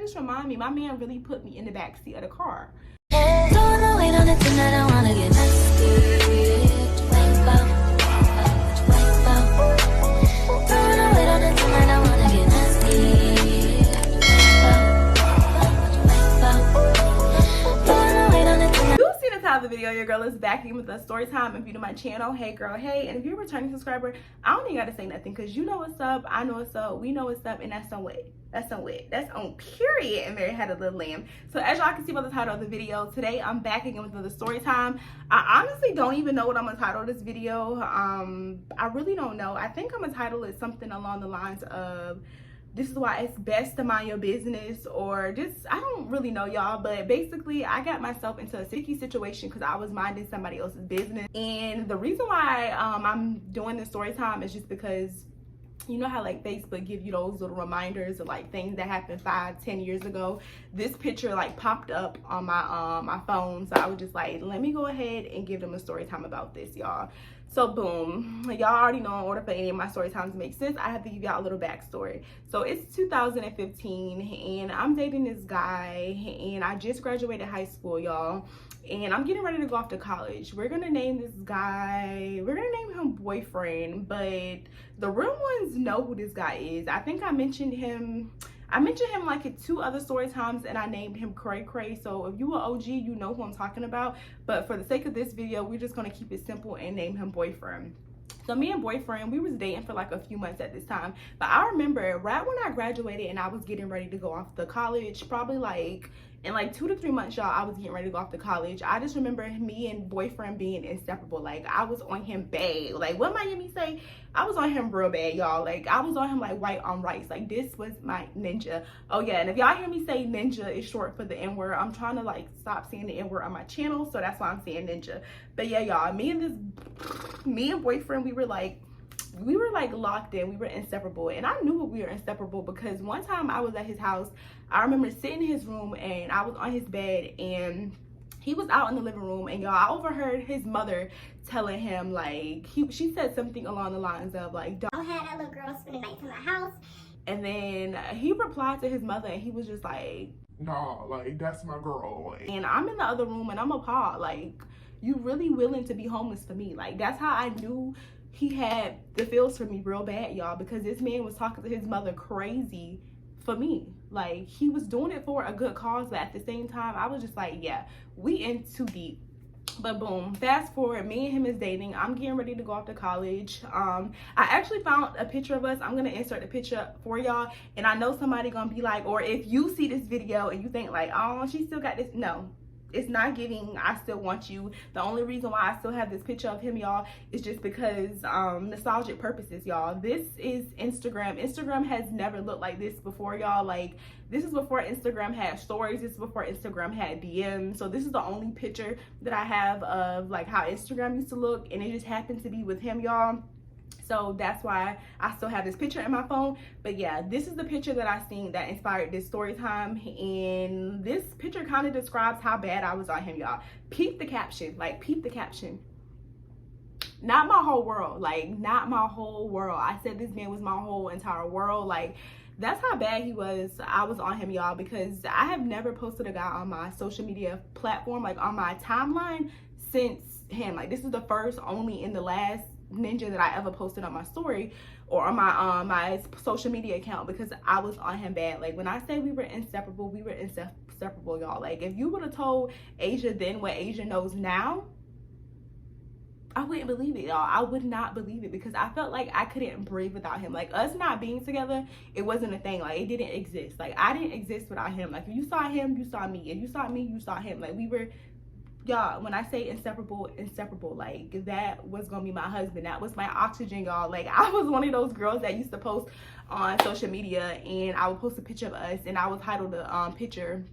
just remind me, my man really put me in the back seat of the car. Don't wait on it tonight, I wanna get nasty. Don't wait on it tonight, I wanna get nasty. Don't wait on it tonight. You see the title of the video, your girl is back again with a story time. If you're to my channel, hey girl, hey. And if you're a returning subscriber, I don't even gotta say nothing because you know what's up, I know what's up, we know what's up, and that's on way. That's on way. That's on period. And Mary had a little lamb. So as y'all can see by the title of the video, today I'm back again with another story time. I honestly don't even know what I'm gonna title this video. I really don't know. I think I'm gonna title it something along the lines of "This is why it's best to mind your business," or just, I don't really know, y'all. But basically, I got myself into a sticky situation because I was minding somebody else's business. And the reason why I'm doing this story time is just because, you know how like Facebook give you those little reminders of like things that happened 5-10 years ago. This picture like popped up on my my phone, so I was just like, let me go ahead and give them a story time about this, y'all. So boom, y'all already know, in order for any of my story times to make sense, I have to give y'all a little backstory. So it's 2015 and I'm dating this guy and I just graduated high school, y'all. And I'm getting ready to go off to college. We're gonna name this guy, we're gonna name him Boyfriend, but the real ones know who this guy is. I think I mentioned him like in 2 other story times and I named him Cray Cray. So if you were OG, you know who I'm talking about. But for the sake of this video, we're just gonna keep it simple and name him Boyfriend. So me and Boyfriend, we was dating for like a few months at this time. But I remember right when I graduated and I was getting ready to go off to college, probably like in like 2 to 3 months, y'all, I was getting ready to go off to college. I just remember me and Boyfriend being inseparable. Like I was on him bad. Like what Miami say? I was on him real bad, y'all. Like I was on him like white on rice. Like this was my ninja. Oh yeah, and if y'all hear me say ninja is short for the N-word, I'm trying to like stop saying the N-word on my channel, so that's why I'm saying ninja. But yeah, y'all, me and Boyfriend, we were like locked in. We were inseparable, and I knew we were inseparable because one time I was at his house. I remember sitting in his room and I was on his bed and he was out in the living room, and y'all, I overheard his mother telling him like she said something along the lines of like, "Don't have that little girl spending nights in my house." And then he replied to his mother and he was just like, "Nah, like that's my girl." And I'm in the other room and I'm appalled. Like, you really willing to be homeless for me? Like that's how I knew he had the feels for me real bad, y'all, because this man was talking to his mother crazy for me. Like he was doing it for a good cause, but at the same time I was just like, yeah, we in too deep. But boom, fast forward, me and him is dating. I'm getting ready to go off to college. I actually found a picture of us. I'm gonna insert the picture for y'all, and I know somebody gonna be like, or if you see this video and you think like, oh, she still got this. No, it's not giving I still want you. The only reason why I still have this picture of him, y'all, is just because nostalgic purposes, y'all. This is Instagram has never looked like this before, y'all. Like this is before Instagram had stories. This is before Instagram had DMs. So this is the only picture that I have of like how Instagram used to look, and it just happened to be with him, y'all. So that's why I still have this picture in my phone. But yeah, this is the picture that I seen that inspired this story time. And this picture kind of describes how bad I was on him, y'all. Peep the caption, like peep the caption. Not my whole world, like not my whole world. I said this man was my whole entire world. Like that's how bad I was on him, y'all, because I have never posted a guy on my social media platform, like on my timeline, since him. Like this is the first, only in the last ninja that I ever posted on my story or on my my social media account, because I was on him bad. Like when I say we were inseparable, we were inseparable, y'all. Like if you would have told Asia then what Asia knows now, I wouldn't believe it, y'all. I would not believe it, because I felt like I couldn't breathe without him. Like us not being together, it wasn't a thing. Like it didn't exist. Like I didn't exist without him. Like if you saw him, you saw me. If you saw me, you saw him. Like we were, y'all, when I say inseparable, like that was gonna be my husband. That was my oxygen, y'all. Like I was one of those girls that used to post on social media, and I would post a picture of us and I would title the picture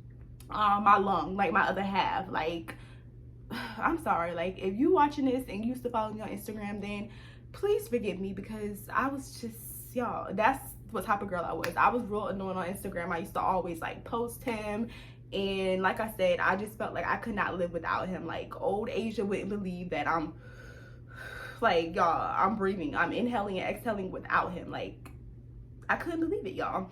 my lung, like my other half. Like I'm sorry, like if you watching this and you used to follow me on Instagram, then please forgive me, because I was just, y'all, that's what type of girl I was. I was real annoying on Instagram. I used to always like post him. And like I said, I just felt like I could not live without him. Like old Asia wouldn't believe that I'm like, y'all, I'm breathing, I'm inhaling and exhaling without him. Like I couldn't believe it, y'all.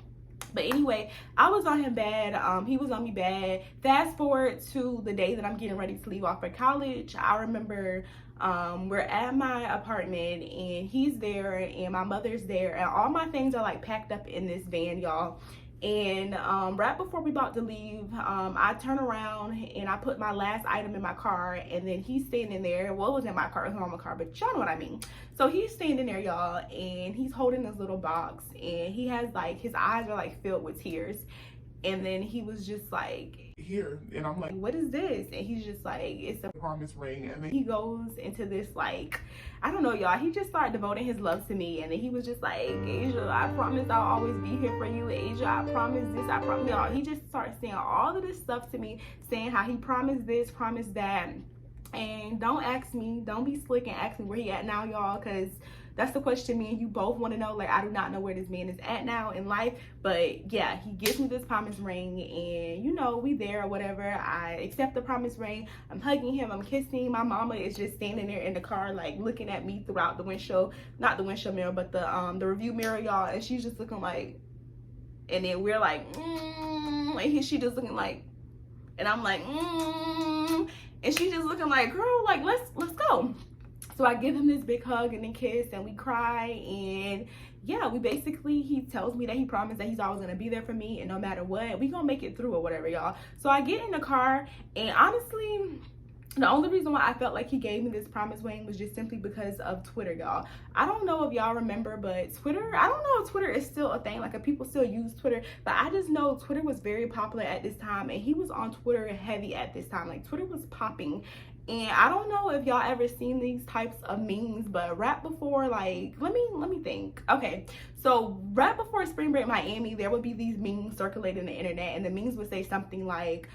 But anyway, I was on him bad. He was on me bad. Fast forward to the day that I'm getting ready to leave off for college. I remember we're at my apartment and he's there and my mother's there and all my things are like packed up in this van, y'all. And right before we about to leave, I turn around and I put my last item in my car, and then he's standing there. Well, it wasn't my car, it was on my car, but y'all know what I mean. So he's standing there, y'all, and he's holding this little box, and he has like, his eyes are like filled with tears. And then he was just like, here, and I'm like, what is this? And he's just like, it's a promise ring. And then he goes into this like, I don't know, y'all, he just started devoting his love to me. And then he was just like, Asia, I promise I'll always be here for you. Asia, I promise this, I promise, y'all. He just started saying all of this stuff to me, saying how he promised this, promised that. And don't ask me, don't be slick and ask me where he at now, y'all, because that's the question me and you both want to know. Like, I do not know where this man is at now in life. But yeah, he gives me this promise ring, and you know, we there or whatever. I accept the promise ring. I'm hugging him, I'm kissing. My mama is just standing there in the car, like looking at me throughout the windshield, not the windshield mirror, but the review mirror, y'all. And she's just looking like, and then we're like, and she just looking like, and I'm like, and she's just looking like, girl, like let's go. So I give him this big hug and then kiss, and we cry, and yeah, we basically, he tells me that he promised that he's always gonna be there for me, and no matter what, we gonna make it through or whatever, y'all. So I get in the car, and honestly, the only reason why I felt like he gave me this promise ring was just simply because of Twitter, y'all. I don't know if y'all remember, but Twitter, I don't know if Twitter is still a thing, like if people still use Twitter, but I just know Twitter was very popular at this time, and he was on Twitter heavy at this time. Like, Twitter was popping. And I don't know if y'all ever seen these types of memes, but right before, like, let me think. Okay, so right before Spring Break Miami, there would be these memes circulating the internet, and the memes would say something like,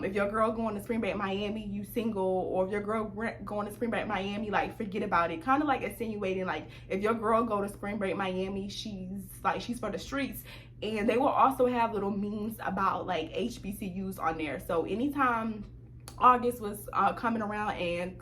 if your girl going to Spring Break Miami, you single, or if your girl going to Spring Break Miami, like, forget about it. Kind of like insinuating, like, if your girl go to Spring Break Miami, she's for the streets. And they will also have little memes about like HBCUs on there. So anytime August was coming around and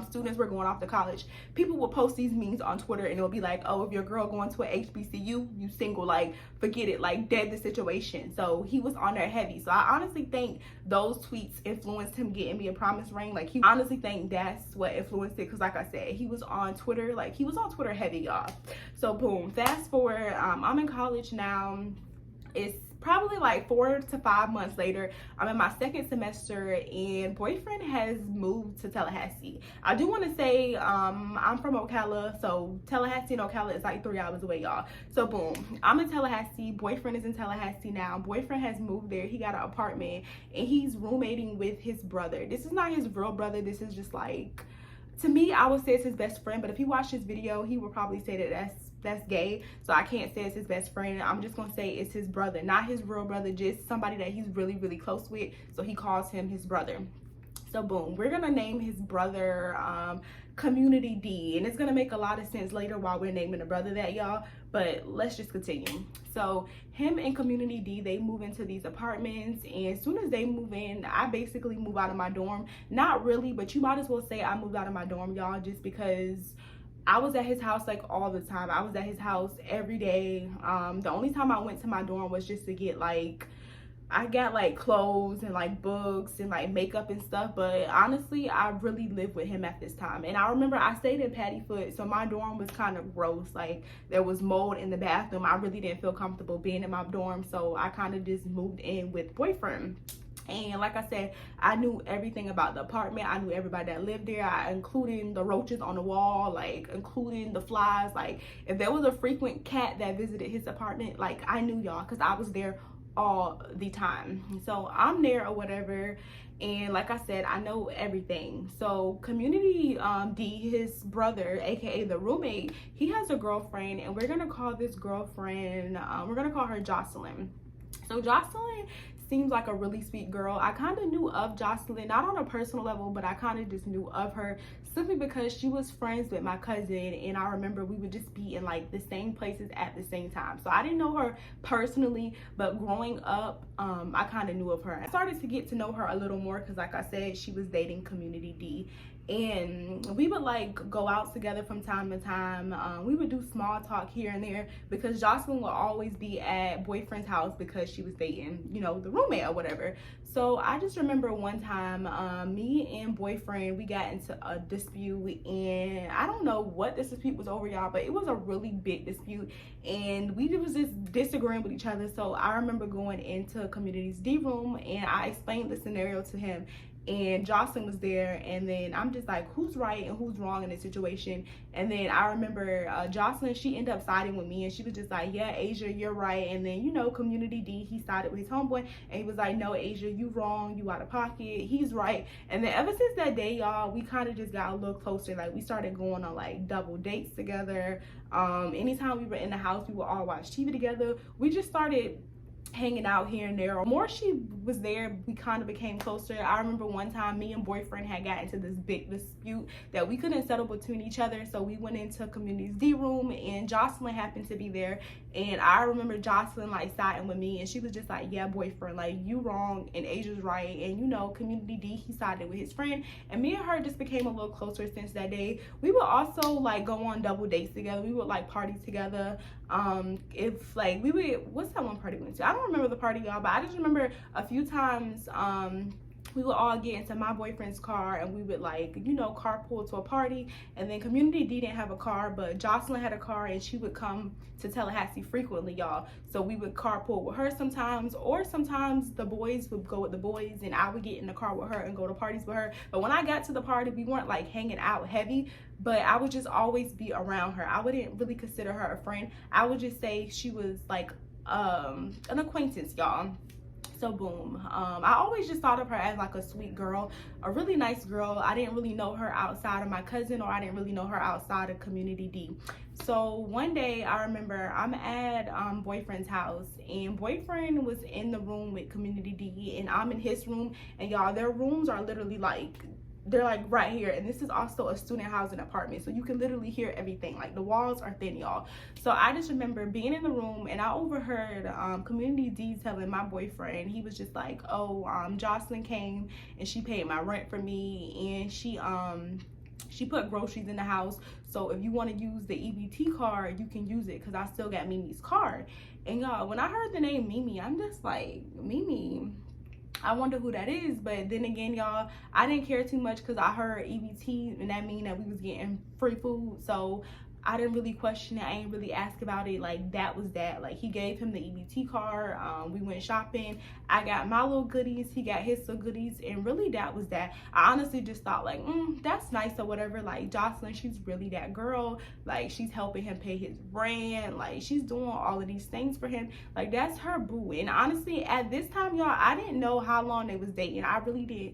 students were going off to college, people will post these memes on Twitter, and it'll be like, oh, if your girl going to a HBCU, you single, like, forget it, like, dead the situation. So he was on there heavy. So I honestly think those tweets influenced him getting me a promise ring. Like, he honestly think that's what influenced it, because like I said, he was on Twitter, like, he was on Twitter heavy, y'all. So boom, fast forward, I'm in college now. It's probably like 4 to 5 months later. I'm in my second semester, and boyfriend has moved to Tallahassee. I do want to say I'm from Ocala, so Tallahassee and Ocala is like 3 hours away, y'all. So boom, I'm in Tallahassee, boyfriend is in Tallahassee now. Boyfriend has moved there. He got an apartment, and he's roommating with his brother. This is not his real brother. This is just like, to me, I would say it's his best friend, but if he watched this video, he would probably say that that's gay. So I can't say it's his best friend. I'm just gonna say it's his brother, not his real brother, just somebody that he's really, really close with. So he calls him his brother. So boom, we're gonna name his brother Community D, and it's gonna make a lot of sense later while we're naming the brother that, y'all, but let's just continue. So him and Community D, they move into these apartments, and as soon as they move in, I basically move out of my dorm. Not really, but you might as well say I moved out of my dorm, y'all, just because I was at his house like all the time. I was at his house every day. The only time I went to my dorm was just to get like, I got like clothes and like books and like makeup and stuff, but honestly, I really lived with him at this time. And I remember I stayed in Pattyfoot, so my dorm was kind of gross. Like, there was mold in the bathroom. I really didn't feel comfortable being in my dorm, so I kind of just moved in with boyfriend. And like I said, I knew everything about the apartment. I knew everybody that lived there, including the roaches on the wall, like including the flies. Like, if there was a frequent cat that visited his apartment, like, I knew, y'all, because I was there all the time. So I'm there or whatever, and like I said, I know everything. So Community D, his brother, aka the roommate, he has a girlfriend, and we're gonna call this girlfriend, we're gonna call her Jocelyn. So Jocelyn seems like a really sweet girl. I kind of knew of Jocelyn, not on a personal level, but I kind of just knew of her simply because she was friends with my cousin, and I remember we would just be in like the same places at the same time. So I didn't know her personally, but growing up, I kind of knew of her. I started to get to know her a little more because, like I said, she was dating Community D. and we would like go out together from time to time. We would do small talk here and there because Jocelyn would always be at boyfriend's house because she was dating, you know, the roommate or whatever. So I just remember one time me and boyfriend, we got into a dispute, and I don't know what this dispute was over, y'all, but it was a really big dispute, and we was just disagreeing with each other. So I remember going into Community's D room and I explained the scenario to him, and Jocelyn was there, and then I'm just like, who's right and who's wrong in this situation? And then I remember Jocelyn, she ended up siding with me, and she was just like, yeah, Asia, you're right. And then, you know, Community D, he sided with his homeboy, and he was like, no, Asia, you wrong, you out of pocket, he's right. And then ever since that day, y'all, we kind of just got a little closer. Like, we started going on like double dates together. Anytime we were in the house, we would all watch TV together. We just started hanging out here and there. The more she was there, we kind of became closer. I remember one time me and boyfriend had got into this big dispute that we couldn't settle between each other, so we went into Community's D room, and Jocelyn happened to be there. And I remember Jocelyn like siding with me, and she was just like, yeah, boyfriend, like, you wrong and Asia's right. And, you know, Community D, he sided with his friend, and me and her just became a little closer since that day. We would also like go on double dates together. We would like party together. If like we would, what's that one party we went to? I don't remember the party, y'all, but I just remember a few times we would all get into my boyfriend's car, and we would, like, you know, carpool to a party. And then Community D didn't have a car, but Jocelyn had a car, and she would come to Tallahassee frequently, y'all. So we would carpool with her sometimes, or sometimes the boys would go with the boys and I would get in the car with her and go to parties with her. But when I got to the party, we weren't like hanging out heavy, but I would just always be around her. I wouldn't really consider her a friend. I would just say she was like an acquaintance, y'all. So boom, I always just thought of her as like a sweet girl, a really nice girl. I didn't really know her outside of my cousin, or I didn't really know her outside of Community D. So one day I remember I'm at boyfriend's house, and boyfriend was in the room with Community D, and I'm in his room. And y'all, their rooms are literally like, they're like right here, and this is also a student housing apartment, so you can literally hear everything. Like, the walls are thin, y'all. So I just remember being in the room, and I overheard Community D telling my boyfriend, he was just like, oh, Jocelyn came and she paid my rent for me, and she put groceries in the house, so if you want to use the EBT card, you can use it, because I still got Mimi's card. And y'all, when I heard the name Mimi, I'm just like, Mimi, I wonder who that is. But then again, y'all, I didn't care too much because I heard EBT, and that mean that we was getting free food. So I didn't really question it. I ain't really ask about it. Like, that was that. Like, he gave him the EBT card. We went shopping. I got my little goodies. He got his little goodies. And really, that was that. I honestly just thought, like, that's nice or whatever. Like, Jocelyn, she's really that girl. Like, she's helping him pay his rent. Like, she's doing all of these things for him. Like, that's her boo. And honestly, at this time, y'all, I didn't know how long they was dating. I really did.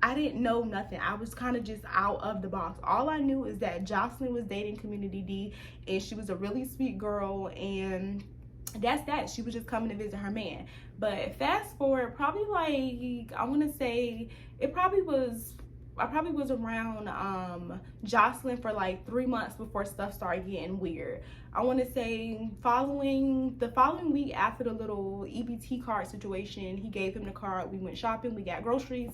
I didn't know nothing. I was kind of just out of the box. All I knew is that Jocelyn was dating Community D, and she was a really sweet girl, and that's that. She was just coming to visit her man. But fast forward, probably like, I want to say it probably was, I probably was around Jocelyn for like 3 months before stuff started getting weird. I want to say the following week after the little EBT card situation, he gave him the card. We went shopping, we got groceries.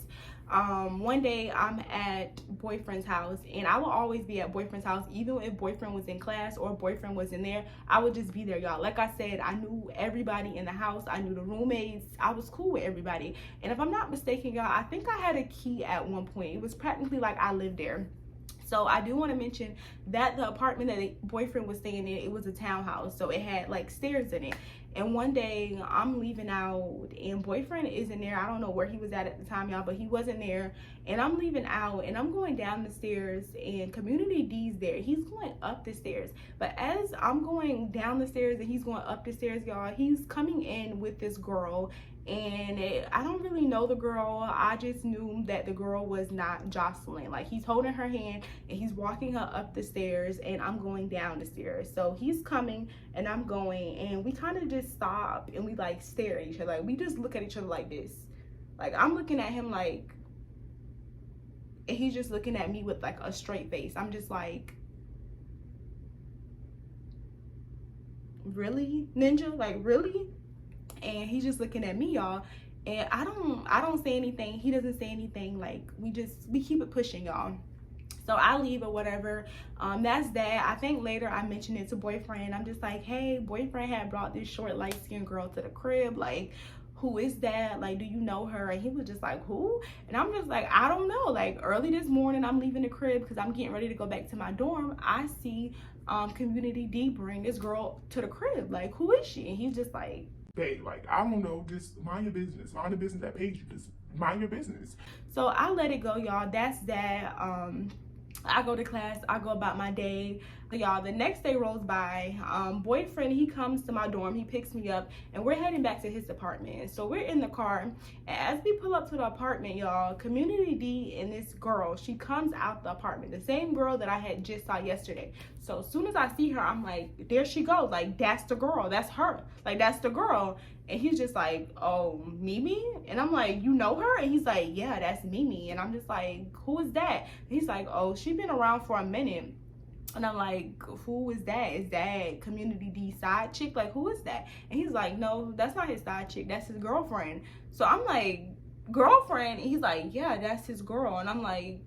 One day I'm at boyfriend's house, and I will always be at boyfriend's house, even if boyfriend was in class or boyfriend was in there. I would just be there, y'all. Like I said, I knew everybody in the house. I knew the roommates. I was cool with everybody. And if I'm not mistaken, y'all, I think I had a key at one point. It was practically like I lived there. So I do want to mention that the apartment that the boyfriend was staying in, it was a townhouse, so it had like stairs in it. And one day I'm leaving out, and boyfriend isn't there. I don't know where he was at the time, y'all, but he wasn't there. And I'm leaving out, and I'm going down the stairs, and Community D's there. He's going up the stairs. But as I'm going down the stairs and he's going up the stairs, y'all, he's coming in with this girl. And I don't really know the girl. I just knew that the girl was not Jocelyn. Like, he's holding her hand and he's walking her up the stairs, and I'm going down the stairs. So he's coming and I'm going, and we kind of just stop and we like stare at each other. Like, we just look at each other like this. Like, I'm looking at him like, and he's just looking at me with like a straight face. I'm just like, really, Ninja? Like, really? And he's just looking at me, y'all, and I don't say anything. He doesn't say anything. Like, we keep it pushing, y'all. So I leave or whatever. That's that. I think later I mentioned it to boyfriend. I'm just like, hey, boyfriend had brought this short, light-skinned girl to the crib. Like, who is that? Like, do you know her? And he was just like, who? And I'm just like, I don't know. Like, early this morning, I'm leaving the crib because I'm getting ready to go back to my dorm. I see Community D bring this girl to the crib. Like, who is she? And he's just like, babe, like, I don't know, just mind your business. Mind the business that pays you. Just mind your business. So I let it go, y'all. That's that. I go to class, I go about my day. Y'all, the next day rolls by. Boyfriend, he comes to my dorm, he picks me up, and we're heading back to his apartment. So we're in the car, and as we pull up to the apartment, y'all, Community D and this girl, she comes out the apartment, the same girl that I had just saw yesterday. So as soon as I see her, I'm like, there she goes. Like, that's the girl, that's her. Like, that's the girl. And he's just like, oh, Mimi? And I'm like, you know her? And he's like, yeah, that's Mimi. And I'm just like, who is that? And he's like, oh, she's been around for a minute. And I'm like, who is that? Is that Community D side chick? Like, who is that? And he's like, no, that's not his side chick. That's his girlfriend. So I'm like, girlfriend? And he's like, yeah, that's his girl. And I'm like,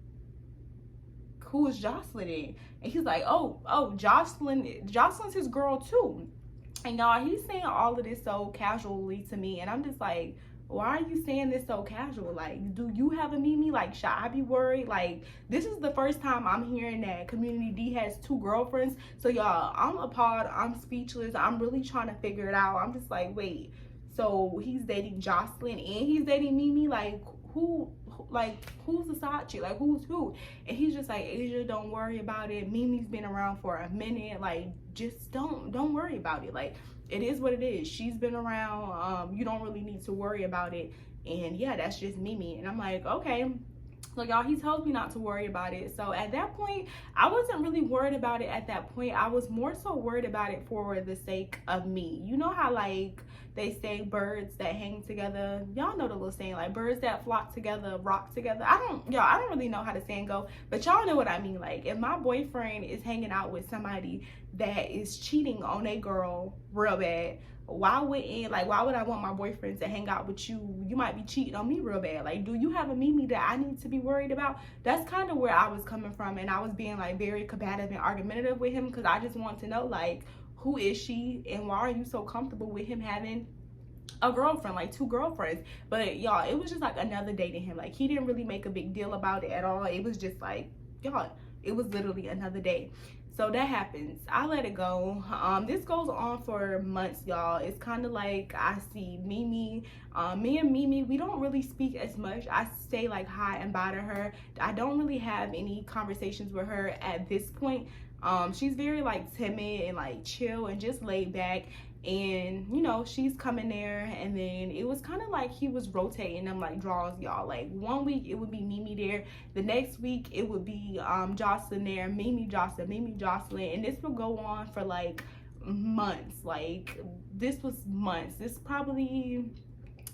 who is Jocelyn in? And he's like, oh, Jocelyn's his girl too. And y'all, he's saying all of this so casually to me. And I'm just like, why are you saying this so casual? Like, do you have a Mimi? Like, should I be worried? Like, this is the first time I'm hearing that Community D has 2 girlfriends. So y'all, I'm appalled. I'm speechless. I'm really trying to figure it out. I'm just like, wait, so he's dating Jocelyn and he's dating Mimi? Like, who's the side chick? Like, who's who? And he's just like, Asia, don't worry about it. Mimi's been around for a minute. Like, just don't worry about it. Like, it is what it is. She's been around. You don't really need to worry about it. And yeah, that's just Mimi. And I'm like, okay. So y'all, he tells me not to worry about it. So at that point, I wasn't really worried about it at that point. I was more so worried about it for the sake of me. You know how, like, they say birds that hang together, y'all know the little saying, like, birds that flock together rock together. I don't really know how the saying go, but y'all know what I mean. Like, if my boyfriend is hanging out with somebody that is cheating on a girl real bad, why would I want my boyfriend to hang out with you? You might be cheating on me real bad. Like, do you have a Mimi that I need to be worried about? That's kind of where I was coming from, and I was being, like, very combative and argumentative with him because I just want to know, like, who is she and why are you so comfortable with him having a girlfriend, like 2 girlfriends? But y'all, it was just like another day to him. Like, he didn't really make a big deal about it at all. It was just like, y'all, it was literally another day. So that happens. I let it go. This goes on for months, y'all. It's kind of like I see Mimi. Me and Mimi, we don't really speak as much. I say, like, hi and bye to her. I don't really have any conversations with her at this point. She's very, like, timid and, like, chill and just laid back. And, you know, she's coming there, and then it was kind of like he was rotating them like draws, y'all. Like, one week it would be Mimi there, the next week it would be Jocelyn there, Mimi, Jocelyn, and this would go on for like months. Like, this was months. This probably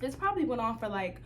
went on for like,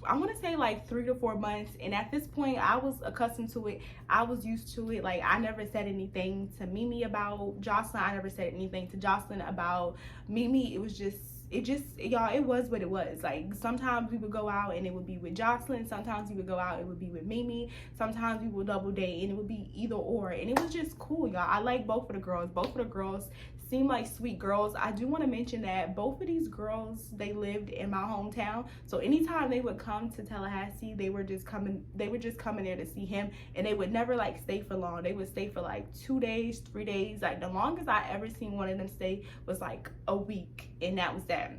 I want to say like 3 to 4 months. And at this point, I was accustomed to it. I was used to it. Like, I never said anything to Mimi about Jocelyn. I never said anything to Jocelyn about Mimi. It was just, y'all, it was what it was. Like, sometimes we would go out and it would be with Jocelyn. Sometimes we would go out, it would be with Mimi. Sometimes we would double date and it would be either or. And it was just cool, y'all. I like both of the girls. Both of the girls seem like sweet girls. I do want to mention that both of these girls, they lived in my hometown. So anytime they would come to Tallahassee, they were just coming there to see him, and they would never like stay for long. They would stay for like 2 days, 3 days. Like, the longest I ever seen one of them stay was like a week, and that was that.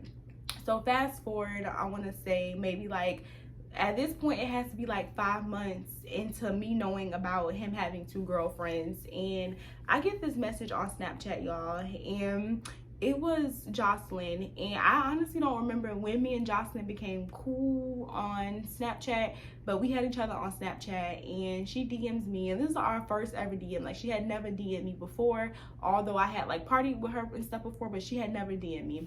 So fast forward, I want to say maybe like, at this point, it has to be like 5 months into me knowing about him having 2 girlfriends. And I get this message on Snapchat, y'all, and it was Jocelyn. And I honestly don't remember when me and Jocelyn became cool on Snapchat, but we had each other on Snapchat, and she DMs me, and this is our first ever DM. Like, she had never DM'd me before, although I had like partied with her and stuff before, but she had never DM'd me.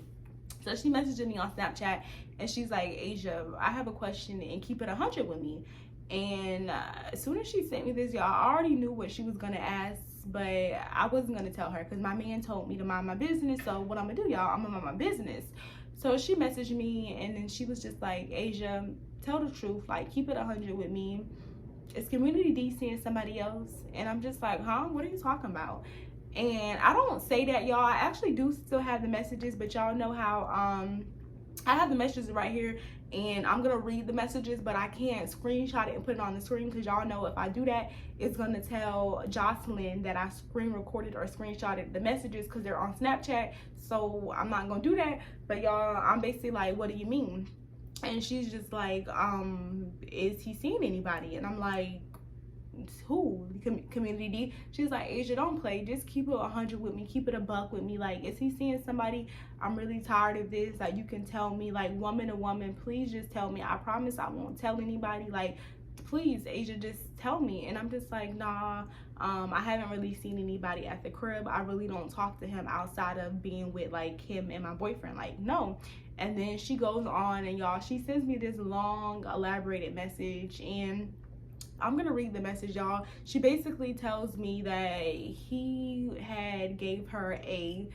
So she messaged me on Snapchat, and she's like, Asia, I have a question, and keep it 100 with me. And as soon as she sent me this, y'all, I already knew what she was gonna ask, but I wasn't gonna tell her because my man told me to mind my business. So what I'm gonna do, y'all, I'm gonna mind my business. So she messaged me, and then she was just like, Asia, tell the truth, like, keep it 100 with me. is Community D seeing somebody else? And I'm just like, huh? What are you talking about? And I don't say that, y'all. I actually do still have the messages, but y'all know how I have the messages right here, and I'm gonna read the messages, but I can't screenshot it and put it on the screen, because y'all know if I do that, it's gonna tell Jocelyn that I screen recorded or screenshotted the messages, because they're on Snapchat. So I'm not gonna do that. But y'all, I'm basically like, what do you mean? And she's just like, is he seeing anybody? And I'm like, who? Community D? She's like, Asia, don't play, just keep it 100 with me, keep it a buck with me. Like, is he seeing somebody? I'm really tired of this. Like, you can tell me, like, woman to woman, please just tell me. I promise I won't tell anybody. Like, please, Asia, just tell me. And I'm just like, nah, I haven't really seen anybody at the crib. I really don't talk to him outside of being with like him and my boyfriend. Like, no. And then she goes on, and y'all, she sends me this long elaborated message, and I'm gonna read the message, y'all. She basically tells me that he had gave her a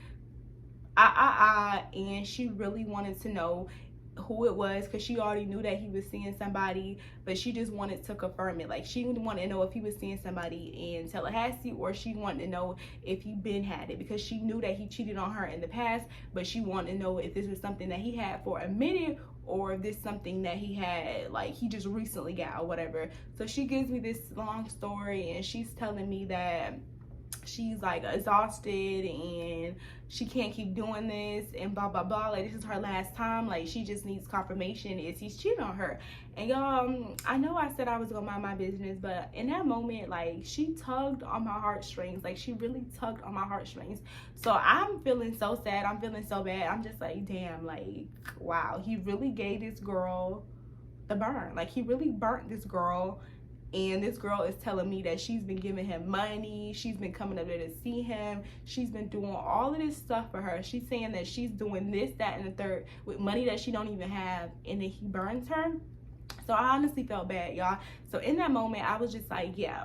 and she really wanted to know who it was, because she already knew that he was seeing somebody, but she just wanted to confirm it. Like, she wanted to know if he was seeing somebody in Tallahassee, or she wanted to know if he been had it, because she knew that he cheated on her in the past, but she wanted to know if this was something that he had for a minute, or if this something that he had, like, he just recently got or whatever. So she gives me this long story, and she's telling me that she's like exhausted and she can't keep doing this and blah blah blah. Like, this is her last time. Like, she just needs confirmation is he's cheating on her. And y'all, I know I said I was gonna mind my business, but in that moment, like, she tugged on my heartstrings. Like, she really tugged on my heartstrings. So I'm feeling so sad, I'm feeling so bad. I'm just like, damn, like, wow, he really gave this girl the burn. Like, he really burnt this girl. And this girl is telling me that she's been giving him money, she's been coming up there to see him, she's been doing all of this stuff for her. She's saying that she's doing this, that, and the third with money that she don't even have, and then he burns her. So I honestly felt bad, y'all. So in that moment, I was just like, yeah,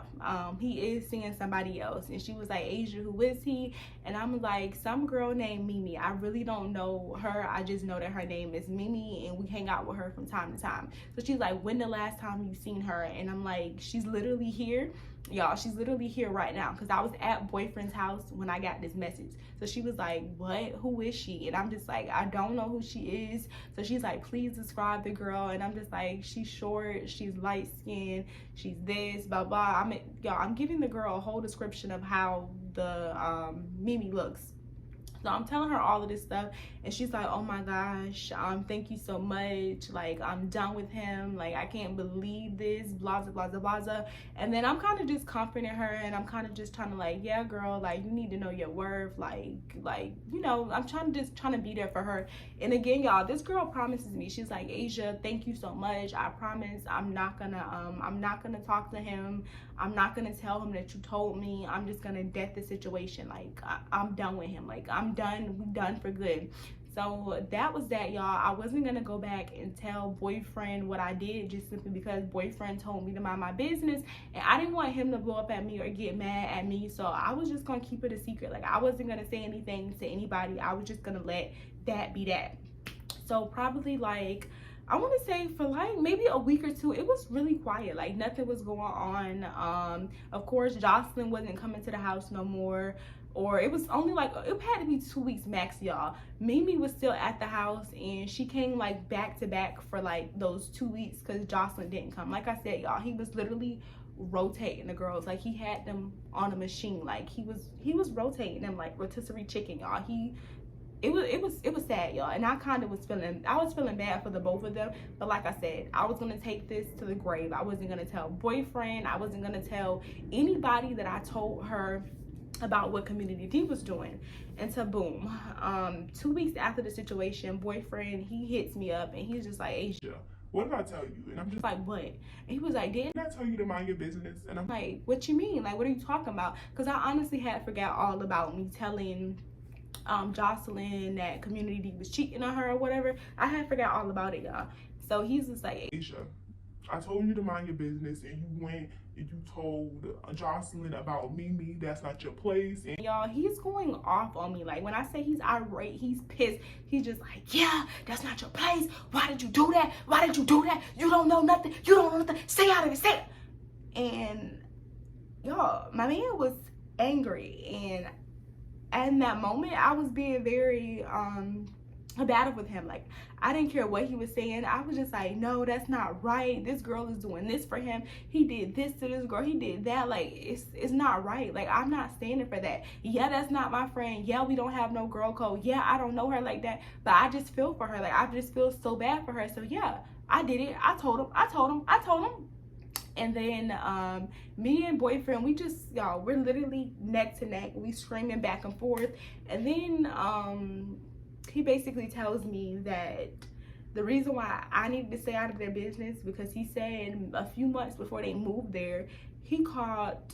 he is seeing somebody else. And she was like, Asia, who is he? And I'm like, some girl named Mimi. I really don't know her. I just know that her name is Mimi, and we hang out with her from time to time. So she's like, when the last time you seen her? And I'm like, she's literally here. Y'all, she's literally here right now, because I was at boyfriend's house when I got this message. So she was like, what? Who is she? And I'm just like, I don't know who she is. So she's like, please describe the girl. And I'm just like, she's short, she's light skinned, she's this, blah blah. Y'all, I'm giving the girl a whole description of how the Mimi looks. So I'm telling her all of this stuff, and she's like, oh my gosh, thank you so much. Like, I'm done with him. Like, I can't believe this, blah, blah, blah, blah, blah. And then I'm kind of just comforting her, and I'm kind of just trying to like, yeah, girl, like, you need to know your worth. Like, you know, I'm trying to be there for her. And again, y'all, this girl promises me, she's like, Asia, thank you so much. I promise I'm not gonna talk to him. I'm not gonna tell him that you told me. I'm just gonna death the situation. Like, I'm done with him. Like, I'm done. We done for good. So that was that, y'all. I wasn't gonna go back and tell boyfriend what I did, just simply because boyfriend told me to mind my business, and I didn't want him to blow up at me or get mad at me. So I was just gonna keep it a secret. Like, I wasn't gonna say anything to anybody. I was just gonna let that be that. So probably, like, I want to say for like maybe a week or two, it was really quiet. Like, nothing was going on. Of course, Jocelyn wasn't coming to the house no more, or it was only like, it had to be 2 weeks max, y'all. Mimi was still at the house, and she came like back to back for like those 2 weeks because Jocelyn didn't come. Like I said, y'all, he was literally rotating the girls. Like, he had them on a machine. Like, he was rotating them like rotisserie chicken, y'all. It was sad, y'all, and I was feeling bad for the both of them. But like I said, I was gonna take this to the grave. I wasn't gonna tell boyfriend. I wasn't gonna tell anybody that I told her about what Community D was doing. Until boom, 2 weeks after the situation, boyfriend, he hits me up, and he's just like, Asia, what did I tell you? And I'm just like, what? And he was like, didn't I tell you to mind your business? And I'm like, what you mean? Like, what are you talking about? Because I honestly had forgot all about me telling Jocelyn that Community D was cheating on her or whatever. I had forgot all about it, y'all. So he's just like, Asia, I told you to mind your business, and you went and you told Jocelyn about Mimi. That's not your place. And y'all, he's going off on me. Like, when I say he's irate, he's pissed. He's just like, yeah, that's not your place. Why did you do that? Why did you do that? You don't know nothing. You don't know nothing. Stay out of it. Stay. And y'all, my man was angry, and in that moment I was being very combative with him. Like, I didn't care what he was saying. I was just like, no, that's not right. This girl is doing this for him. He did this to this girl. He did that. Like, it's not right. Like, I'm not standing for that. Yeah, that's not my friend. Yeah, we don't have no girl code. Yeah, I don't know her like that. But I just feel for her. Like, I just feel so bad for her. So yeah, I did it. I told him. And then me and boyfriend, we just, y'all, we're literally neck to neck. We screaming back and forth. And then he basically tells me that the reason why I needed to stay out of their business, because he said a few months before they moved there, he caught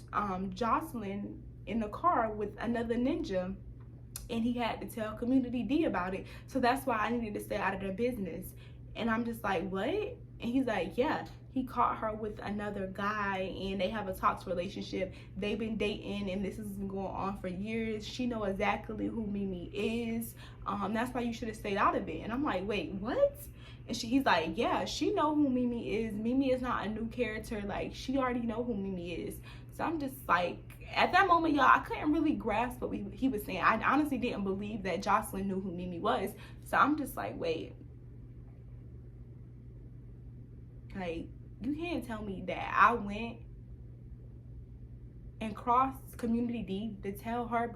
Jocelyn in the car with another ninja, and he had to tell Community D about it. So that's why I needed to stay out of their business. And I'm just like, what? And he's like, yeah, he caught her with another guy, and they have a toxic relationship. They've been dating, and this has been going on for years. She know exactly who Mimi is. That's why you should have stayed out of it. And I'm like, wait, what? And he's like, yeah, she know who Mimi is. Mimi is not a new character. Like, she already know who Mimi is. So I'm just like, at that moment, y'all, I couldn't really grasp what he was saying. I honestly didn't believe that Jocelyn knew who Mimi was. So I'm just like, wait. Like, you can't tell me that I went and crossed Community D to tell her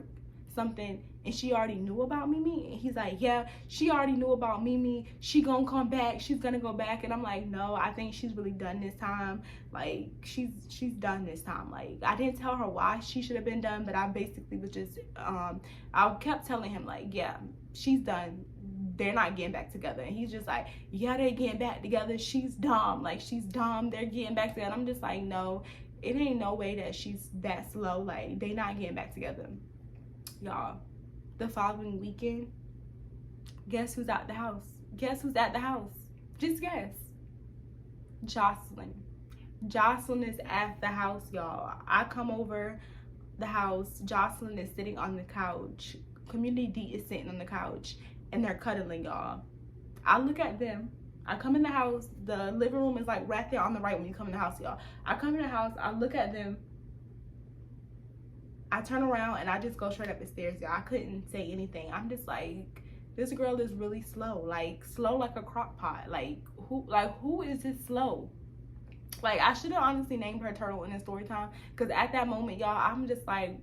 something and she already knew about Mimi. And he's like, yeah, she already knew about Mimi. She gonna come back. She's gonna go back. And I'm like, no, I think she's really done this time. Like, she's done this time. Like, I didn't tell her why she should have been done, but I basically was just, I kept telling him, like, yeah, she's done. They're not getting back together. And he's just like, yeah, they're getting back together. She's dumb. Like, she's dumb. They're getting back together. I'm just like, no, it ain't no way that she's that slow. Like, they not getting back together. Y'all, the following weekend, guess who's at the house? Guess who's at the house? Just guess. Jocelyn. Jocelyn is at the house, y'all. I come over the house. Jocelyn is sitting on the couch. Community D is sitting on the couch. And they're cuddling, y'all. I look at them. I come in the house. The living room is like right there on the right when you come in the house, y'all. I come in the house. I look at them. I turn around and I just go straight up the stairs, y'all. I couldn't say anything. I'm just like, this girl is really slow. Like, slow like a crock pot. Like, who is this slow? Like, I should have honestly named her Turtle in the story time. Because at that moment, y'all, I'm just like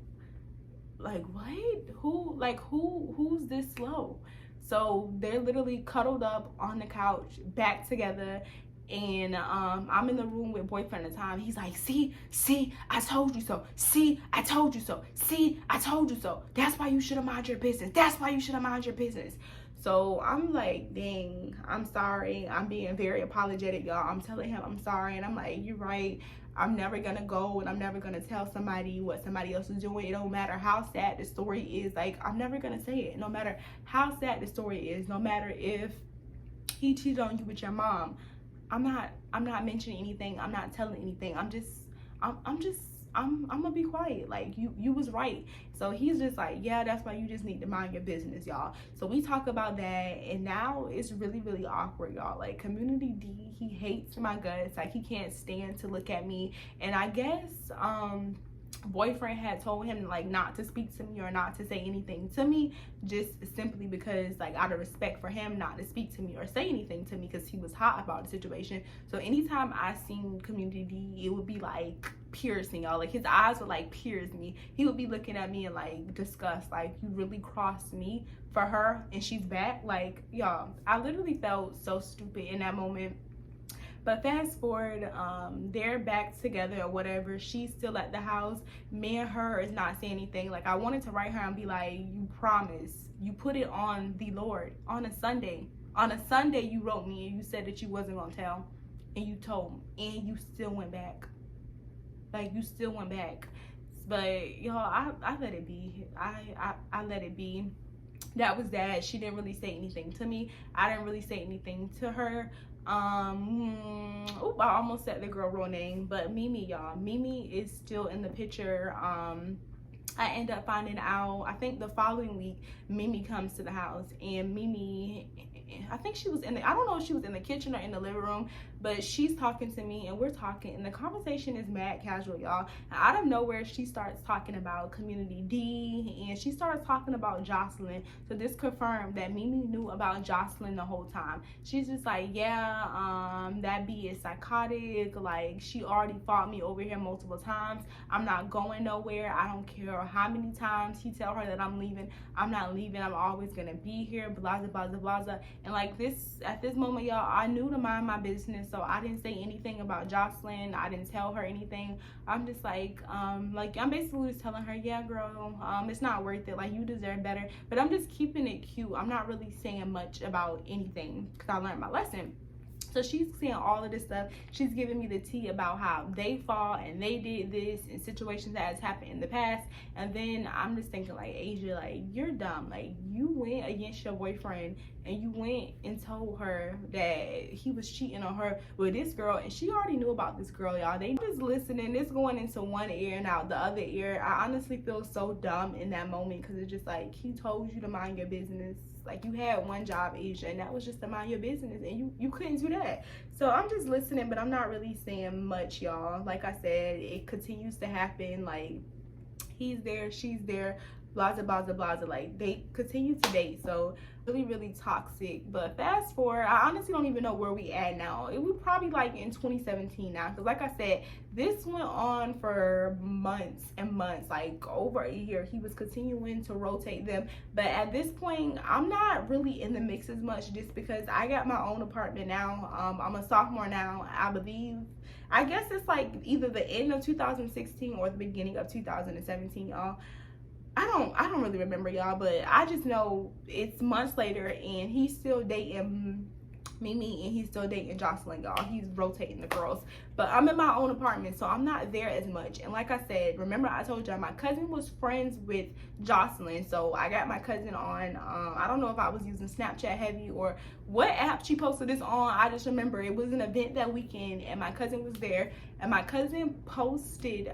what? Who's this slow? So they're literally cuddled up on the couch, back together, and I'm in the room with boyfriend at the time. He's like, see, I told you so. See, I told you so. See, I told you so. That's why you should have mind your business. That's why you should have mind your business. So I'm like, dang, I'm sorry. I'm being very apologetic, y'all. I'm telling him I'm sorry, and I'm like, you're right. I'm never gonna go and I'm never gonna tell somebody what somebody else is doing. It don't matter how sad the story is. Like, I'm never gonna say it. No matter how sad the story is, no matter if he cheated on you with your mom, I'm not mentioning anything. I'm not telling anything. I'm gonna be quiet. Like, you was right. So he's just like, yeah, that's why you just need to mind your business, y'all. So we talk about that, and now it's really, really awkward, y'all. Like, Community D, he hates my guts. Like, he can't stand to look at me. And I guess boyfriend had told him, like, not to speak to me or not to say anything to me, just simply because, like, out of respect for him, not to speak to me or say anything to me, because he was hot about the situation. So anytime I seen Community D, it would be like piercing, y'all. Like, his eyes would like pierce me. He would be looking at me and like disgust, like, you really crossed me for her and she's back. Like, y'all, I literally felt so stupid in that moment. But fast forward, they're back together or whatever. She's still at the house. Me and her is not saying anything. Like, I wanted to write her and be like, you promise. You put it on the Lord on a Sunday. On a Sunday, you wrote me and you said that you wasn't going to tell. And you told me. And you still went back. Like, you still went back. But, y'all, I let it be. I let it be. That was that. She didn't really say anything to me. I didn't really say anything to her. I almost said the girl real name, but Mimi, y'all. Mimi is still in the picture. I end up finding out, I think the following week, Mimi comes to the house, and Mimi I think she was I don't know if she was in the kitchen or in the living room, but she's talking to me and we're talking, and the conversation is mad casual, y'all. And out of nowhere, she starts talking about Community D, and she starts talking about Jocelyn. So this confirmed that Mimi knew about Jocelyn the whole time. She's just like, yeah, that B is psychotic. Like, she already fought me over here multiple times. I'm not going nowhere. I don't care how many times he tell her that I'm leaving. I'm not leaving. I'm always gonna be here. Blah blah blah blah. And like this, at this moment, y'all, I knew to mind my business, so I didn't say anything about Jocelyn. I didn't tell her anything. I'm just like I'm basically just telling her, yeah, girl, it's not worth it. Like, you deserve better. But I'm just keeping it cute. I'm not really saying much about anything because I learned my lesson. So she's saying all of this stuff. She's giving me the tea about how they fought and they did this in situations that has happened in the past. And then I'm just thinking, like, Asia, like, you're dumb. Like, you went against your boyfriend and you went and told her that he was cheating on her with this girl, and she already knew about this girl, y'all. They just listening. It's going into one ear and out the other ear. I honestly feel so dumb in that moment because it's just like, he told you to mind your business. Like, you had one job, Asia, and that was just to mind your business, and you couldn't do that. So I'm just listening, but I'm not really saying much, y'all. Like I said, it continues to happen. Like, he's there, she's there, blah blah blah blah. Like, they continue to date. So really toxic. But fast forward, I honestly don't even know where we at now. It was probably like in 2017 now, because like I said, this went on for months and months, like over a year. He was continuing to rotate them, but at this point I'm not really in the mix as much, just because I got my own apartment now. I'm a sophomore now, I believe. I guess it's like either the end of 2016 or the beginning of 2017, y'all. I don't really remember, y'all, but I just know it's months later and he's still dating Mimi and he's still dating Jocelyn, y'all. He's rotating the girls. But I'm in my own apartment, so I'm not there as much. And like I said, remember I told y'all my cousin was friends with Jocelyn, so I got my cousin on, I don't know if I was using Snapchat heavy or what app she posted this on. I just remember it was an event that weekend and my cousin was there, and my cousin posted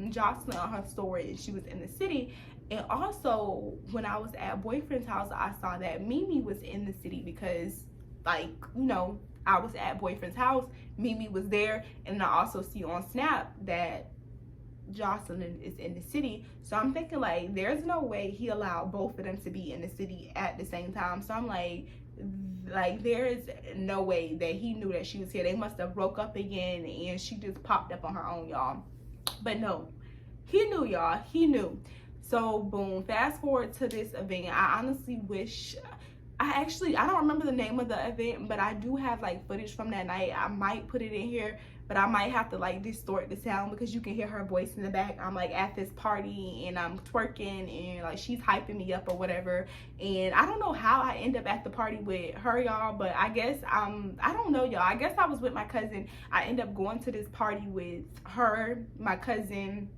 Jocelyn on her story and she was in the city. And also, when I was at boyfriend's house, I saw that Mimi was in the city because, like, you know, I was at boyfriend's house, Mimi was there, and I also see on Snap that Jocelyn is in the city. So I'm thinking, like, there's no way he allowed both of them to be in the city at the same time. So I'm like there is no way that he knew that she was here. They must have broke up again and she just popped up on her own, y'all. But no, he knew, y'all. He knew. So boom, fast forward to this event. I honestly wish, I don't remember the name of the event, but I do have like footage from that night. I might put it in here, but I might have to like distort the sound because you can hear her voice in the back. I'm like at this party and I'm twerking and like she's hyping me up or whatever. And I don't know how I end up at the party with her, y'all, but I guess I don't know, y'all. I guess I was with my cousin. I end up going to this party with her, my cousin,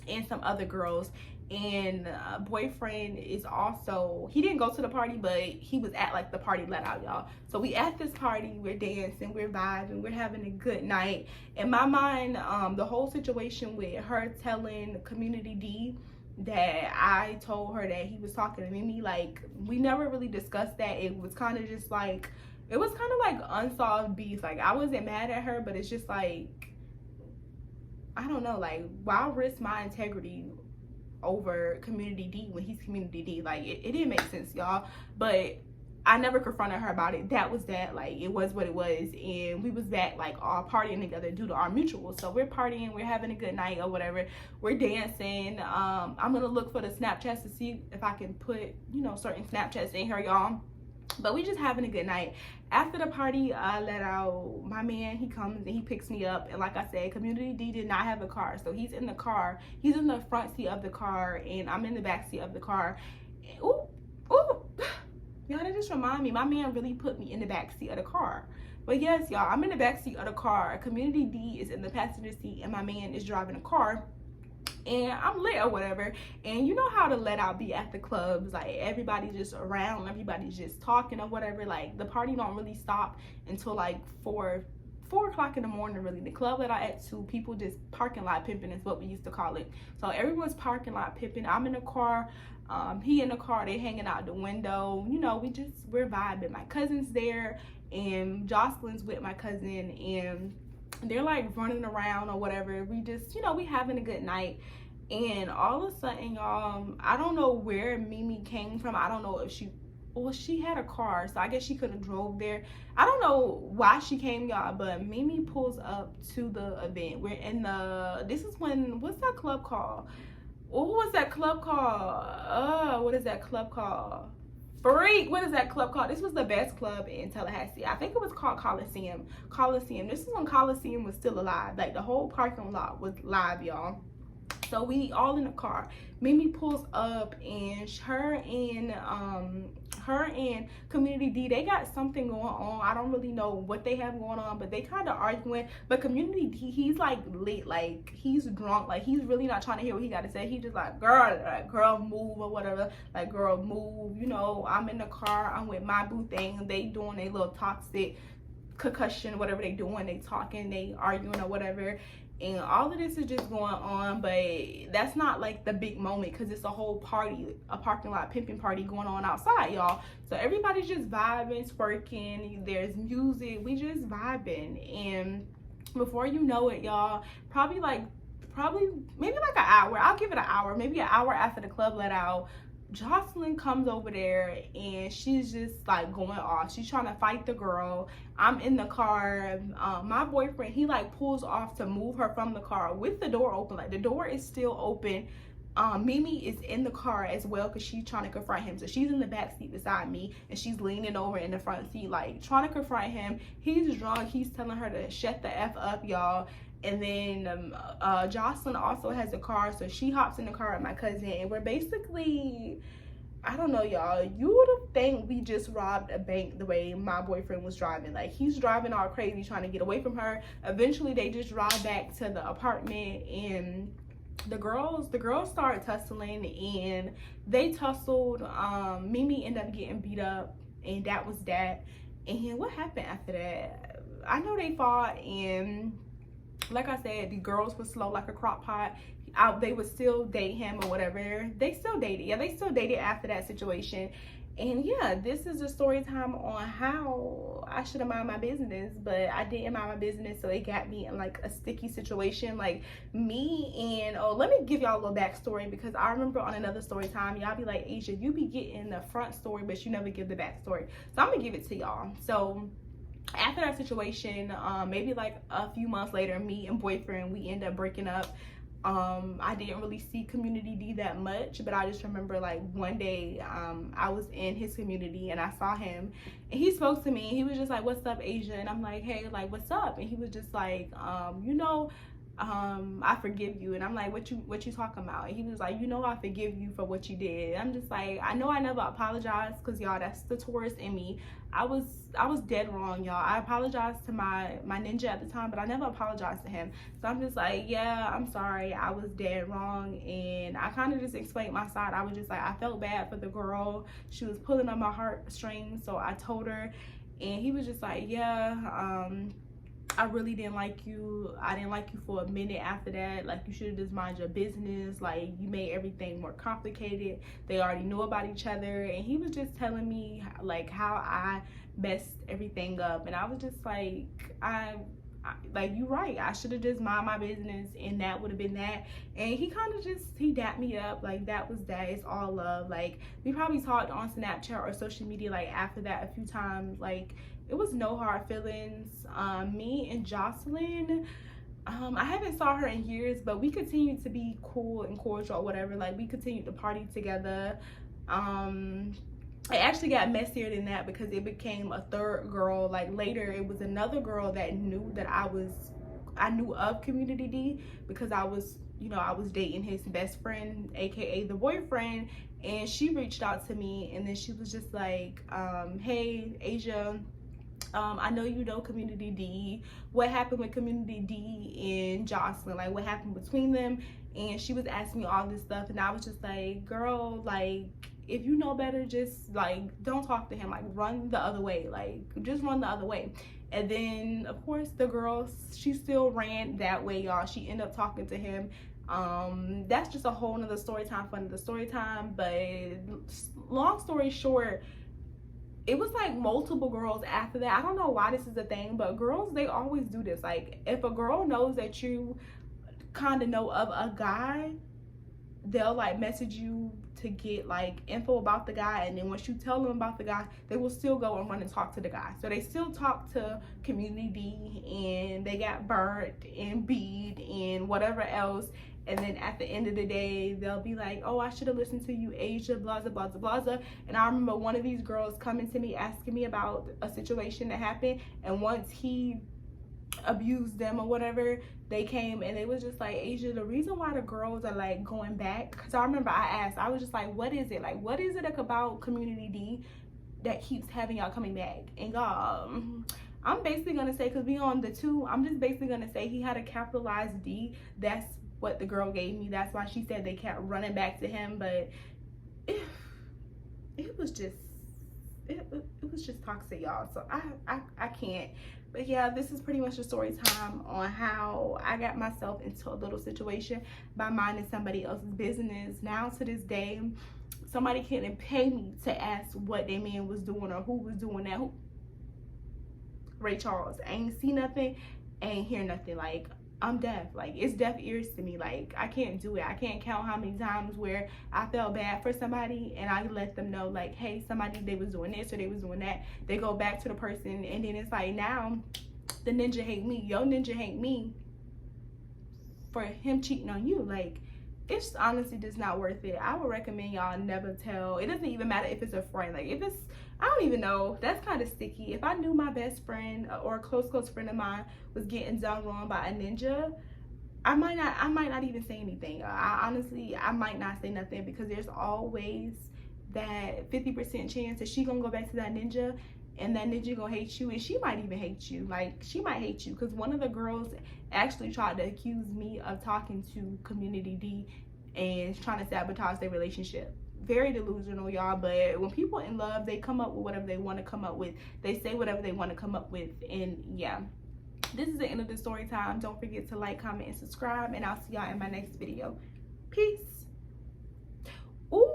and some other girls. And boyfriend is also, he didn't go to the party, but he was at like the party let out, y'all. So we at this party, we're dancing, we're vibing, we're having a good night. In my mind, the whole situation with her telling Community D that I told her that he was talking to Mimi, like, we never really discussed that. It was kind of just like, it was kind of like unsolved beef. Like, I wasn't mad at her, but it's just like, I don't know, like, why risk my integrity over Community D when he's Community D? Like, it didn't make sense, y'all. But I never confronted her about it. That was that. Like, it was what it was, and we was back like all partying together due to our mutual. So we're partying, we're having a good night or whatever, we're dancing. I'm gonna look for the Snapchats to see if I can put, you know, certain Snapchats in here, y'all. But we just having a good night. After the party, I let out my man. He comes and he picks me up, and like I said, Community D did not have a car, so he's in the car. He's in the front seat of the car and I'm in the back seat of the car. Ooh, y'all, that just remind me, my man really put me in the back seat of the car. But yes, y'all, I'm in the back seat of the car. Community D is in the passenger seat and my man is driving the car. And I'm lit or whatever, and you know how to let out be at the clubs, like everybody's just around, everybody's just talking or whatever. Like, the party don't really stop until like 4 4 o'clock in the morning, really. The club let out at 2. People just parking lot pimping is what we used to call it. So everyone's parking lot pimping. I'm in the car. He in the car. They hanging out the window. You know, we're vibing. My cousin's there, and Jocelyn's with my cousin, and they're like running around or whatever. We just, you know, we having a good night. And all of a sudden, y'all, I don't know where Mimi came from. I don't know if she had a car, so I guess she could have drove there. I don't know why she came, y'all, but Mimi pulls up to the event. We're in this is when, what's that club called? What was that club called? What is that club called? Freak, what is that club called? This was the best club in Tallahassee. I think it was called Coliseum. This is when Coliseum was still alive. Like, the whole parking lot was live, y'all. So we all in the car. Mimi pulls up, and her and Community D, they got something going on. I don't really know what they have going on, but they kind of arguing. But Community D, he's like lit, like he's drunk, like he's really not trying to hear what he got to say. He just like, girl move or whatever, like girl move. You know, I'm in the car, I'm with my boo thing, and they doing a little toxic concussion, whatever they doing, they talking, they arguing or whatever. And all of this is just going on, but that's not like the big moment, because it's a whole party, a parking lot pimping party going on outside, y'all. So everybody's just vibing, twerking, there's music, we just vibing. And before you know it, y'all, probably maybe like an hour, I'll give it an hour, maybe an hour after the club let out, Jocelyn comes over there and she's just like going off. She's trying to fight the girl. I'm in the car. My boyfriend, he like pulls off to move her from the car with the door open. Like, the door is still open. Mimi is in the car as well, because she's trying to confront him. So she's in the back seat beside me, and she's leaning over in the front seat, like trying to confront him. He's drunk. He's telling her to shut the F up, y'all. And then Jocelyn also has a car, so she hops in the car with my cousin, and we're basically, I don't know, y'all, you would think we just robbed a bank the way my boyfriend was driving. Like, he's driving all crazy trying to get away from her. Eventually they just drive back to the apartment, and the girls started tussling, and they tussled. Mimi ended up getting beat up, and that was that. And what happened after that? I know they fought, and like I said, the girls were slow like a crock pot. They would still date him or whatever. They still dated. Yeah, they still dated after that situation. And yeah, this is a story time on how I should have mind my business, but I didn't mind my business, so it got me in like a sticky situation. Like, me and, let me give y'all a little backstory, because I remember on another story time, y'all be like, Asia, you be getting the front story, but you never give the backstory. So I'm gonna give it to y'all. So after that situation, maybe like a few months later, me and boyfriend, we end up breaking up. I didn't really see Community D that much, but I just remember like one day I was in his community and I saw him, and he spoke to me. He was just like, what's up, Asia? And I'm like, hey, like, what's up? And he was just like, you know, I forgive you. And I'm like, what you talking about? And he was like, you know, I forgive you for what you did. And I'm just like, I know I never apologized, because y'all, that's the Taurus in me. I was dead wrong, y'all. I apologized to my ninja at the time, but I never apologized to him. So I'm just like, yeah, I'm sorry, I was dead wrong. And I kind of just explained my side. I was just like, I felt bad for the girl. She was pulling on my heartstrings, so I told her. And he was just like, yeah, I really didn't like you. I didn't like you for a minute after that. Like, you should have just mind your business. Like, you made everything more complicated. They already knew about each other. And he was just telling me like how I messed everything up. And I was just like, like, you right. I should have just mind my business, and that would have been that. And he kind of just, he dapped me up. Like, that was that. It's all love. Like, we probably talked on Snapchat or social media like after that a few times. Like, it was no hard feelings. Me and Jocelyn, I haven't saw her in years, but we continued to be cool and cordial or whatever. Like, we continued to party together. It actually got messier than that, because it became a third girl. Like, later it was another girl that knew that I knew of Community D, because I was, you know, I was dating his best friend, aka the boyfriend. And she reached out to me, and then she was just like, hey, Asia, I know you know Community D. What happened with Community D and Jocelyn? Like, what happened between them? And she was asking me all this stuff, and I was just like, girl, like, if you know better, just like, don't talk to him. Like, run the other way. Like, just run the other way. And then of course the girl, she still ran that way, y'all. She ended up talking to him. That's just a whole nother story time for another story time. But long story short, it was like multiple girls after that. I don't know why this is a thing, but girls, they always do this. Like if a girl knows that you kind of know of a guy, they'll like message you to get like info about the guy, and then once you tell them about the guy, they will still go and run and talk to the guy. So they still talk to Community D, and they got burnt and beat and whatever else, and then at the end of the day they'll be like, oh, I should have listened to you, Asia, blah blah blah blah blah. And I remember one of these girls coming to me asking me about a situation that happened, and once he abused them or whatever, they came and they was just like, Asia, the reason why the girls are like going back, because I remember I asked, I was just like, what is it like about Community D that keeps having y'all coming back? And y'all, I'm basically gonna say, because we on the 2, I'm just basically gonna say he had a capitalized D. That's what the girl gave me. That's why she said they kept running back to him. But it was just toxic, y'all. So I can't. But yeah, this is pretty much a story time on how I got myself into a little situation by minding somebody else's business. Now to this day, somebody couldn't pay me to ask what their man was doing or who was doing that. Ray Charles, I ain't see nothing, ain't hear nothing. Like, I'm deaf. Like, it's deaf ears to me. Like, I can't do it. I can't count how many times where I felt bad for somebody and I let them know, like, hey, somebody, they was doing this or they was doing that. They go back to the person, and then it's like, now the ninja hate me. Yo, ninja hate me for him cheating on you. Like, it's honestly just not worth it. I would recommend y'all never tell. It doesn't even matter if it's a friend. Like, if it's, I don't even know, that's kind of sticky. If I knew my best friend or a close friend of mine was getting done wrong by a ninja, I might not even say anything. I might not say nothing, because there's always that 50% chance that she gonna go back to that ninja, and that ninja gonna hate you, and she might even hate you. Like, she might hate you, because one of the girls actually tried to accuse me of talking to Community D and trying to sabotage their relationship. Very delusional, y'all. But when people in love, they come up with whatever they want to come up with. They say whatever they want to come up with. And yeah, this is the end of the story time. Don't forget to like, comment, and subscribe, and I'll see y'all in my next video. Peace. Ooh,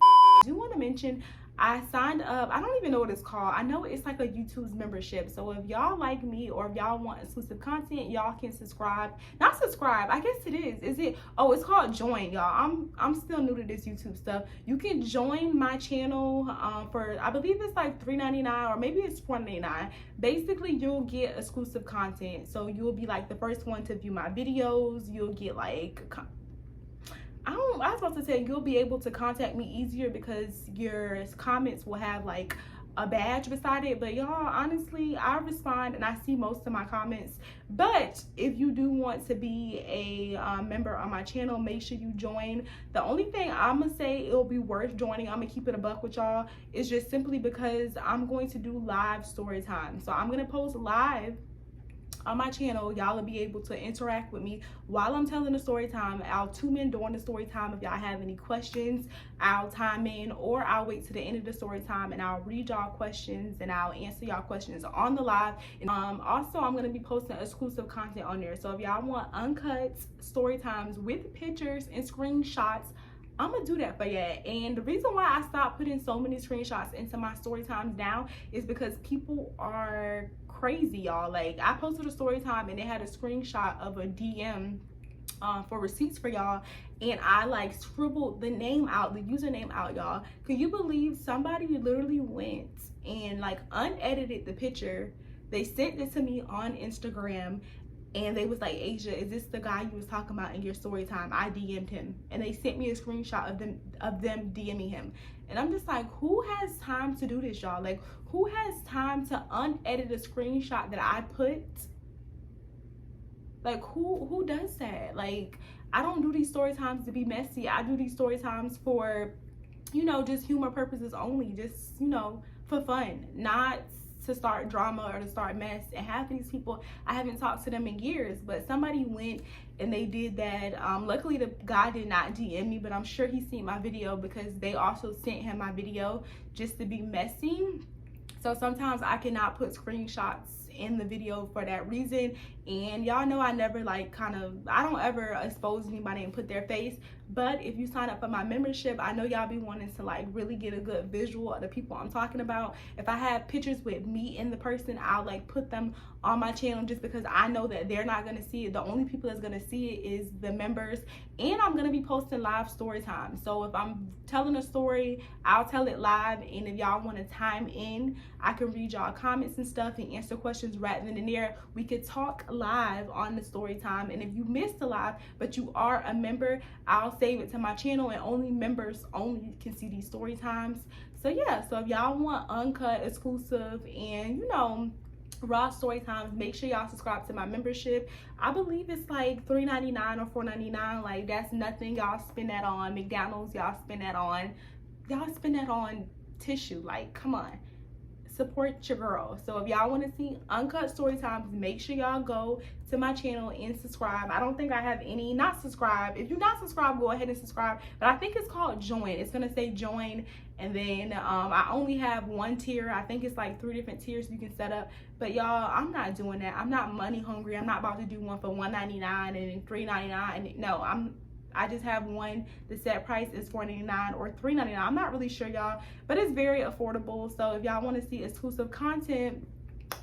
I do want to mention, I signed up. I don't even know what it's called. I know it's like a YouTube's membership. So if y'all like me, or if y'all want exclusive content, y'all can subscribe. Not subscribe, I guess it is. Is it? Oh, it's called join, y'all. I'm still new to this YouTube stuff. You can join my channel for, I believe it's like $3.99 or maybe it's $4.99. Basically, you'll get exclusive content. So you'll be like the first one to view my videos. You'll get like, I was about to say, you'll be able to contact me easier because your comments will have like a badge beside it. But y'all, honestly, I respond and I see most of my comments. But if you do want to be a member on my channel, make sure you join. The only thing I'm gonna say it'll be worth joining, I'm gonna keep it a buck with y'all, is just simply because I'm going to do live story time. So I'm gonna post live on my channel. Y'all will be able to interact with me while I'm telling the story time. I'll tune in during the story time. If y'all have any questions, I'll time in, or I'll wait to the end of the story time and I'll read y'all questions and I'll answer y'all questions on the live. Also, I'm going to be posting exclusive content on there. So if y'all want uncut story times with pictures and screenshots, I'm gonna do that for you. And the reason why I stopped putting so many screenshots into my story times now is because people are crazy, y'all. Like, I posted a story time and they had a screenshot of a DM for receipts for y'all, and I like scribbled the name out, the username out, y'all. Can you believe somebody literally went and like unedited the picture? They sent it to me on Instagram, and they was like, Asia, is this the guy you was talking about in your story time? I DM'd him. And they sent me a screenshot of them DMing him. And I'm just like, who has time to do this, y'all? Like, who has time to unedit a screenshot that I put? Like, who does that? Like, I don't do these story times to be messy. I do these story times for, you know, just humor purposes only. Just, you know, for fun. Not to start drama or to start mess. And half of these people, I haven't talked to them in years, but somebody went and they did that. Luckily the guy did not DM me, but I'm sure he seen my video because they also sent him my video just to be messy. So sometimes I cannot put screenshots in the video for that reason. And y'all know I never like I don't ever expose anybody and put their face. But if you sign up for my membership, I know y'all be wanting to like really get a good visual of the people I'm talking about. If I have pictures with me and the person, I'll like put them on my channel, just because I know that they're not gonna see it. The only people that's gonna see it is the members. And I'm gonna be posting live story time. So if I'm telling a story, I'll tell it live. And if y'all want to time in, I can read y'all comments and stuff and answer questions right then and there. We could talk live on the story time. And if you missed the live but you are a member, I'll save it to my channel, and only members only can see these story times. So yeah, so if y'all want uncut, exclusive, and you know, raw story times, make sure y'all subscribe to my membership. I believe it's like $3.99 or $4.99. Like, that's nothing. Y'all spend that on McDonald's, y'all spend that on tissue. Like, come on, support your girl. So if y'all want to see uncut story times, make sure y'all go to my channel and subscribe. I don't think I have any not subscribed. If you're not subscribed, go ahead and subscribe. But I think it's called join. It's gonna say join, and then I only have one tier. I think it's like 3 different tiers you can set up. But y'all, I'm not doing that. I'm not money hungry. I'm not about to do one for $1.99 and $3.99. No, I just have one. The set price is $4.99 or $3.99. I'm not really sure, y'all, but it's very affordable. So if y'all want to see exclusive content,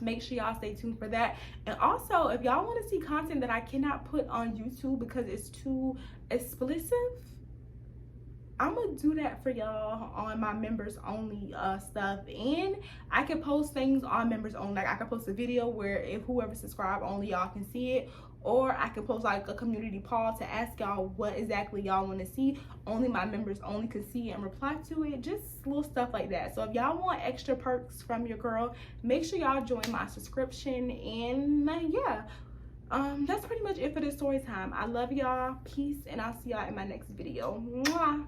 make sure y'all stay tuned for that. And also, if y'all want to see content that I cannot put on YouTube because it's too explicit, I'm gonna do that for y'all on my members only stuff. And I can post things on members only. Like, I can post a video where if whoever subscribe only y'all can see it, or I can post like a community poll to ask y'all what exactly y'all want to see. Only my members only can see it and reply to it. Just little stuff like that. So if y'all want extra perks from your girl, make sure y'all join my subscription. And yeah, that's pretty much it for this story time. I love y'all. Peace, and I'll see y'all in my next video. Mwah.